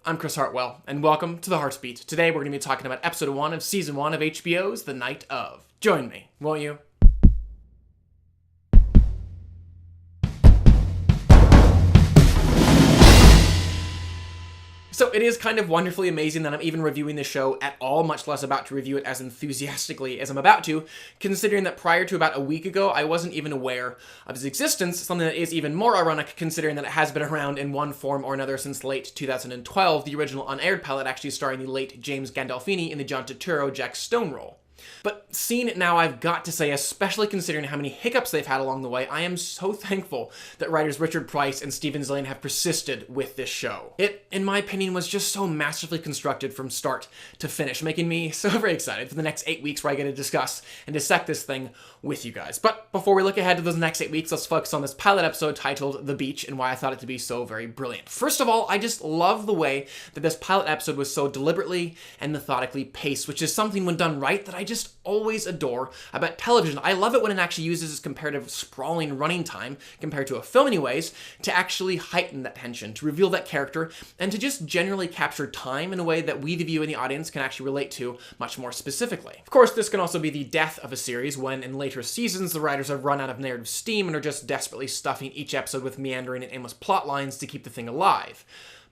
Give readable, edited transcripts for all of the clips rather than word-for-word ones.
I'm Chris Hartwell, and welcome to the Heartbeat. Today we're going to be talking about episode 1 of season 1 of HBO's The Night Of. Join me, won't you? So it is kind of wonderfully amazing that I'm even reviewing the show at all, much less about to review it as enthusiastically as I'm about to, considering that prior to about a week ago, I wasn't even aware of its existence, something that is even more ironic considering that it has been around in one form or another since late 2012, the original unaired pilot actually starring the late James Gandolfini in the John Turturro Jack Stone role. But seeing it now, I've got to say, especially considering how many hiccups they've had along the way, I am so thankful that writers Richard Price and Stephen Zaillian have persisted with this show. It, in my opinion, was just so masterfully constructed from start to finish, making me so very excited for the next 8 weeks where I get to discuss and dissect this thing with you guys. But before we look ahead to those next 8 weeks, let's focus on this pilot episode titled The Beach and why I thought it to be so very brilliant. First of all, I just love the way that this pilot episode was so deliberately and methodically paced, which is something when done right that I just always adore about television. I love it when it actually uses its comparative sprawling running time, compared to a film anyways, to actually heighten that tension, to reveal that character, and to just generally capture time in a way that we, the viewer and the audience, can actually relate to much more specifically. Of course, this can also be the death of a series when, in later seasons, the writers have run out of narrative steam and are just desperately stuffing each episode with meandering and aimless plot lines to keep the thing alive.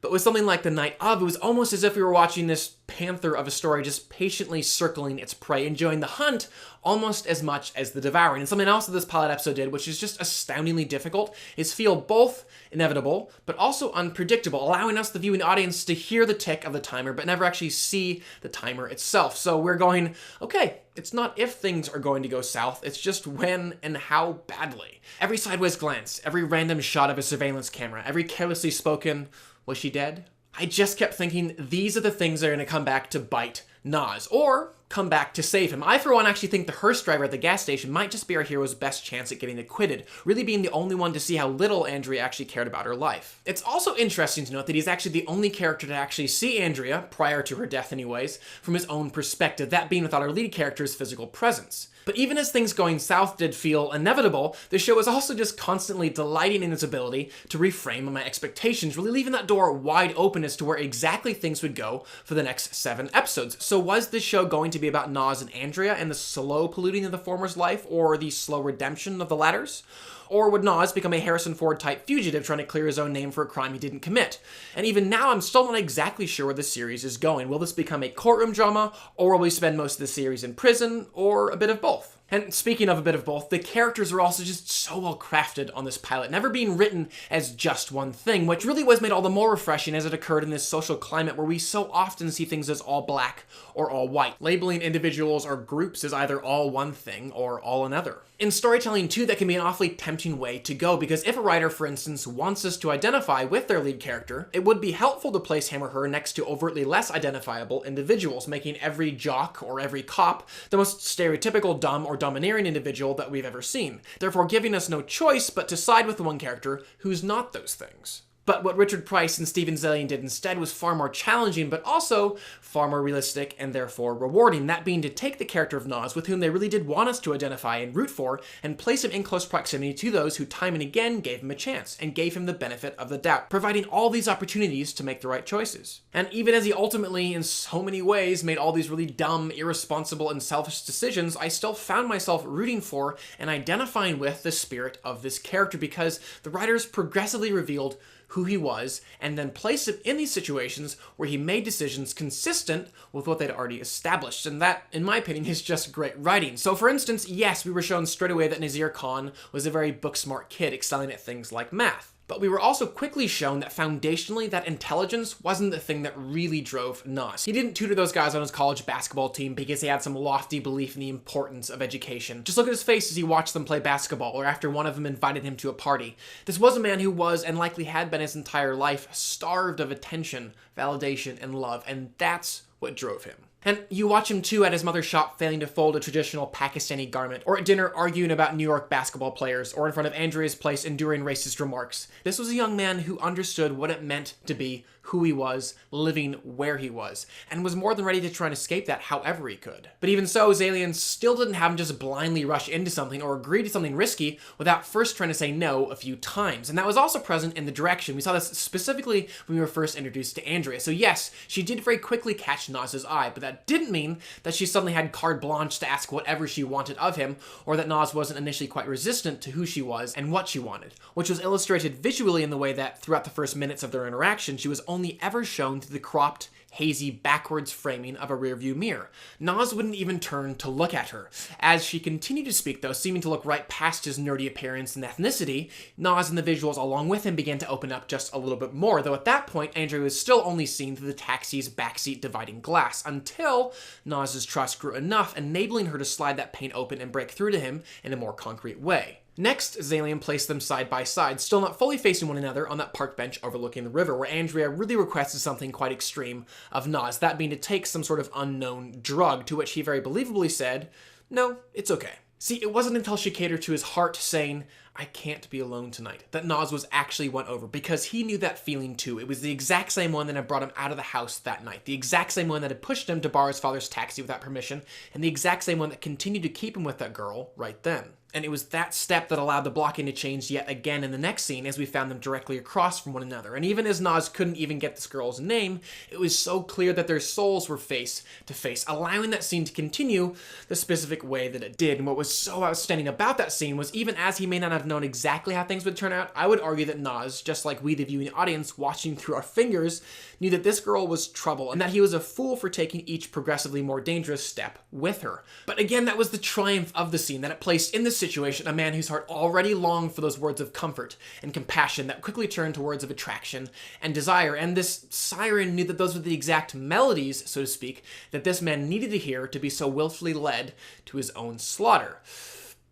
But with something like The Night Of, it was almost as if we were watching this panther of a story just patiently circling its prey, enjoying the hunt almost as much as the devouring. And something else that this pilot episode did, which is just astoundingly difficult, is feel both inevitable, but also unpredictable, allowing us, the viewing audience, to hear the tick of the timer, but never actually see the timer itself. So we're going, okay, it's not if things are going to go south, it's just when and how badly. Every sideways glance, every random shot of a surveillance camera, every carelessly spoken, "Was she dead?" I just kept thinking, these are the things that are going to come back to bite Nas, or come back to save him. I, for one, actually think the hearse driver at the gas station might just be our hero's best chance at getting acquitted, really being the only one to see how little Andrea actually cared about her life. It's also interesting to note that he's actually the only character to actually see Andrea, prior to her death anyways, from his own perspective, that being without our lead character's physical presence. But even as things going south did feel inevitable, the show was also just constantly delighting in its ability to reframe my expectations, really leaving that door wide open as to where exactly things would go for the next 7 episodes. So was this show going to be about Nas and Andrea and the slow polluting of the former's life, or the slow redemption of the latter's? Or would Nas become a Harrison Ford-type fugitive trying to clear his own name for a crime he didn't commit? And even now, I'm still not exactly sure where the series is going. Will this become a courtroom drama, or will we spend most of the series in prison, or a bit of both? And speaking of a bit of both, the characters are also just so well crafted on this pilot, never being written as just one thing, which really was made all the more refreshing as it occurred in this social climate where we so often see things as all black or all white, labeling individuals or groups as either all one thing or all another. In storytelling too, that can be an awfully tempting way to go, because if a writer, for instance, wants us to identify with their lead character, it would be helpful to place him or her next to overtly less identifiable individuals, making every jock or every cop the most stereotypical dumb or domineering individual that we've ever seen, therefore giving us no choice but to side with the one character who's not those things. But what Richard Price and Stephen Zaillian did instead was far more challenging, but also far more realistic and therefore rewarding, that being to take the character of Nas, with whom they really did want us to identify and root for, and place him in close proximity to those who time and again gave him a chance, and gave him the benefit of the doubt, providing all these opportunities to make the right choices. And even as he ultimately, in so many ways, made all these really dumb, irresponsible, and selfish decisions, I still found myself rooting for and identifying with the spirit of this character, because the writers progressively revealed who he was, and then placed him in these situations where he made decisions consistent with what they'd already established. And that, in my opinion, is just great writing. So for instance, yes, we were shown straight away that Nazir Khan was a very book-smart kid, excelling at things like math. But we were also quickly shown that foundationally, that intelligence wasn't the thing that really drove Nas. He didn't tutor those guys on his college basketball team because he had some lofty belief in the importance of education. Just look at his face as he watched them play basketball, or after one of them invited him to a party. This was a man who was, and likely had been his entire life, starved of attention, validation, and love, and that's what drove him. And you watch him too at his mother's shop failing to fold a traditional Pakistani garment, or at dinner arguing about New York basketball players, or in front of Andrea's place enduring racist remarks. This was a young man who understood what it meant to be who he was, living where he was, and was more than ready to try and escape that however he could. But even so, Zaillian still didn't have him just blindly rush into something or agree to something risky without first trying to say no a few times. And that was also present in the direction. We saw this specifically when we were first introduced to Andrea. So yes, she did very quickly catch Nas's eye, but that didn't mean that she suddenly had carte blanche to ask whatever she wanted of him, or that Nas wasn't initially quite resistant to who she was and what she wanted, which was illustrated visually in the way that throughout the first minutes of their interaction, she was only ever shown through the cropped, hazy, backwards framing of a rearview mirror. Nas wouldn't even turn to look at her. As she continued to speak, though, seeming to look right past his nerdy appearance and ethnicity, Nas and the visuals along with him began to open up just a little bit more, though at that point, Andrea was still only seen through the taxi's backseat dividing glass, until Nas's trust grew enough, enabling her to slide that pane open and break through to him in a more concrete way. Next, Zaillian placed them side by side, still not fully facing one another, on that park bench overlooking the river, where Andrea really requested something quite extreme of Nas, that being to take some sort of unknown drug, to which he very believably said, "No, it's okay." See, it wasn't until she catered to his heart, saying, "I can't be alone tonight," that Nas was actually won over, because he knew that feeling too. It was the exact same one that had brought him out of the house that night, the exact same one that had pushed him to borrow his father's taxi without permission, and the exact same one that continued to keep him with that girl right then. And it was that step that allowed the blocking to change yet again in the next scene, as we found them directly across from one another. And even as Nas couldn't even get this girl's name, it was so clear that their souls were face to face, allowing that scene to continue the specific way that it did. And what was so outstanding about that scene was, even as he may not have known exactly how things would turn out, I would argue that Nas, just like we the viewing audience watching through our fingers, knew that this girl was trouble, and that he was a fool for taking each progressively more dangerous step with her. But again, that was the triumph of the scene, that it placed in this situation a man whose heart already longed for those words of comfort and compassion that quickly turned to words of attraction and desire, and this siren knew that those were the exact melodies, so to speak, that this man needed to hear to be so willfully led to his own slaughter.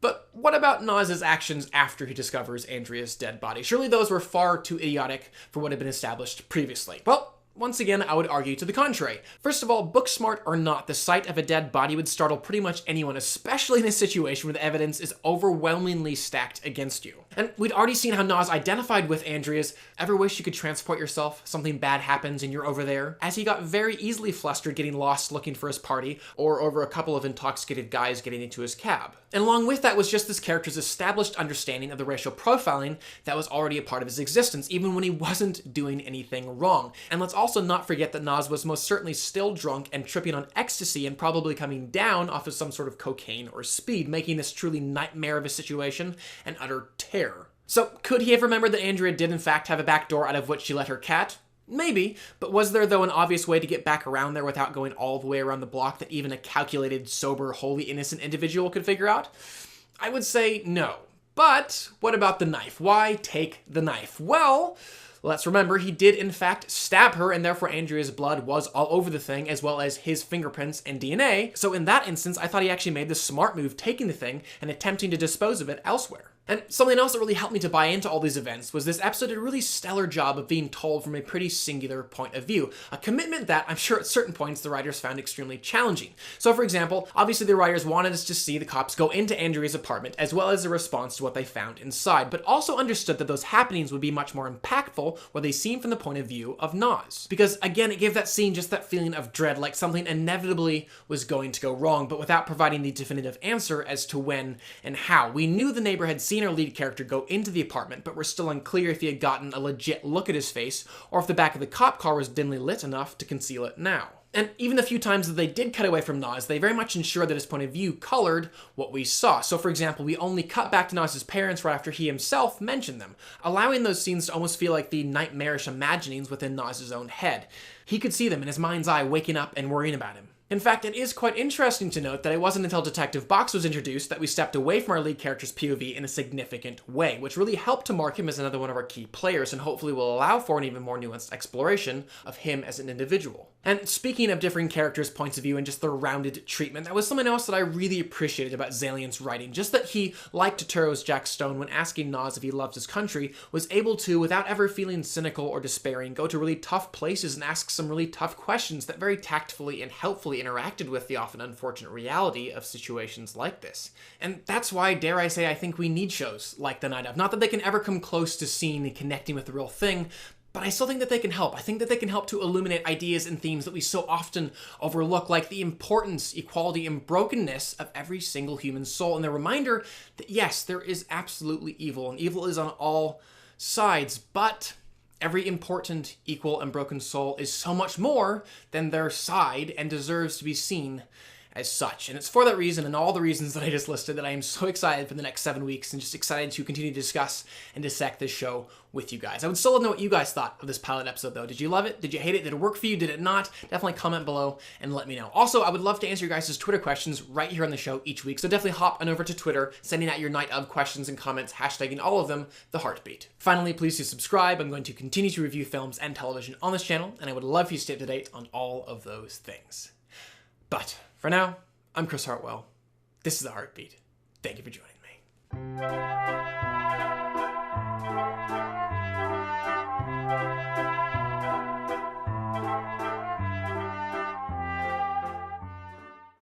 But what about Nas's actions after he discovers Andrea's dead body? Surely those were far too idiotic for what had been established previously. Well, once again, I would argue to the contrary. First of all, book smart or not, the sight of a dead body would startle pretty much anyone, especially in a situation where the evidence is overwhelmingly stacked against you. And we'd already seen how Nas identified with Andrea's "ever wish you could transport yourself, something bad happens and you're over there," as he got very easily flustered getting lost looking for his party, or over a couple of intoxicated guys getting into his cab. And along with that was just this character's established understanding of the racial profiling that was already a part of his existence, even when he wasn't doing anything wrong. And let's also not forget that Nas was most certainly still drunk and tripping on ecstasy and probably coming down off of some sort of cocaine or speed, making this truly nightmare of a situation an utter terror. So could he have remembered that Andrea did in fact have a back door out of which she let her cat? Maybe, but was there though an obvious way to get back around there without going all the way around the block that even a calculated, sober, wholly innocent individual could figure out? I would say no. But what about the knife? Why take the knife? Well, let's remember he did in fact stab her, and therefore Andrea's blood was all over the thing, as well as his fingerprints and DNA. So in that instance, I thought he actually made the smart move taking the thing and attempting to dispose of it elsewhere. And something else that really helped me to buy into all these events was this episode did a really stellar job of being told from a pretty singular point of view, a commitment that I'm sure at certain points the writers found extremely challenging. So for example, obviously the writers wanted us to see the cops go into Andrea's apartment, as well as a response to what they found inside, but also understood that those happenings would be much more impactful were they seen from the point of view of Nas. Because again, it gave that scene just that feeling of dread, like something inevitably was going to go wrong, but without providing the definitive answer as to when and how. We knew the neighbor had seen our lead character go into the apartment, but we're still unclear if he had gotten a legit look at his face, or if the back of the cop car was dimly lit enough to conceal it now. And even the few times that they did cut away from Nas, they very much ensured that his point of view colored what we saw. So for example, we only cut back to Nas's parents right after he himself mentioned them, allowing those scenes to almost feel like the nightmarish imaginings within Nas's own head. He could see them in his mind's eye, waking up and worrying about him. In fact, it is quite interesting to note that it wasn't until Detective Box was introduced that we stepped away from our lead character's POV in a significant way, which really helped to mark him as another one of our key players, and hopefully will allow for an even more nuanced exploration of him as an individual. And speaking of differing characters' points of view and just their rounded treatment, that was something else that I really appreciated about Zaillian's writing, just that he, like Turturro's Jack Stone when asking Nas if he loves his country, was able to, without ever feeling cynical or despairing, go to really tough places and ask some really tough questions that very tactfully and helpfully interacted with the often unfortunate reality of situations like this. And that's why, dare I say, I think we need shows like The Night Of. Not that they can ever come close to seeing and connecting with the real thing, but I still think that they can help. I think that they can help to illuminate ideas and themes that we so often overlook, like the importance, equality, and brokenness of every single human soul, and the reminder that yes, there is absolutely evil, and evil is on all sides, but every important, equal, and broken soul is so much more than their side and deserves to be seen as such. And it's for that reason and all the reasons that I just listed that I am so excited for the next 7 weeks and just excited to continue to discuss and dissect this show with you guys. I would still love to know what you guys thought of this pilot episode though. Did you love it? Did you hate it? Did it work for you? Did it not? Definitely comment below and let me know. Also, I would love to answer your guys' Twitter questions right here on the show each week. So definitely hop on over to Twitter, sending out your night of questions and comments, hashtagging all of them the Heartbeat. Finally, please do subscribe. I'm going to continue to review films and television on this channel, and I would love for you to stay up to date on all of those things. But for now, I'm Chris Hartwell. This is The Heartbeat. Thank you for joining me.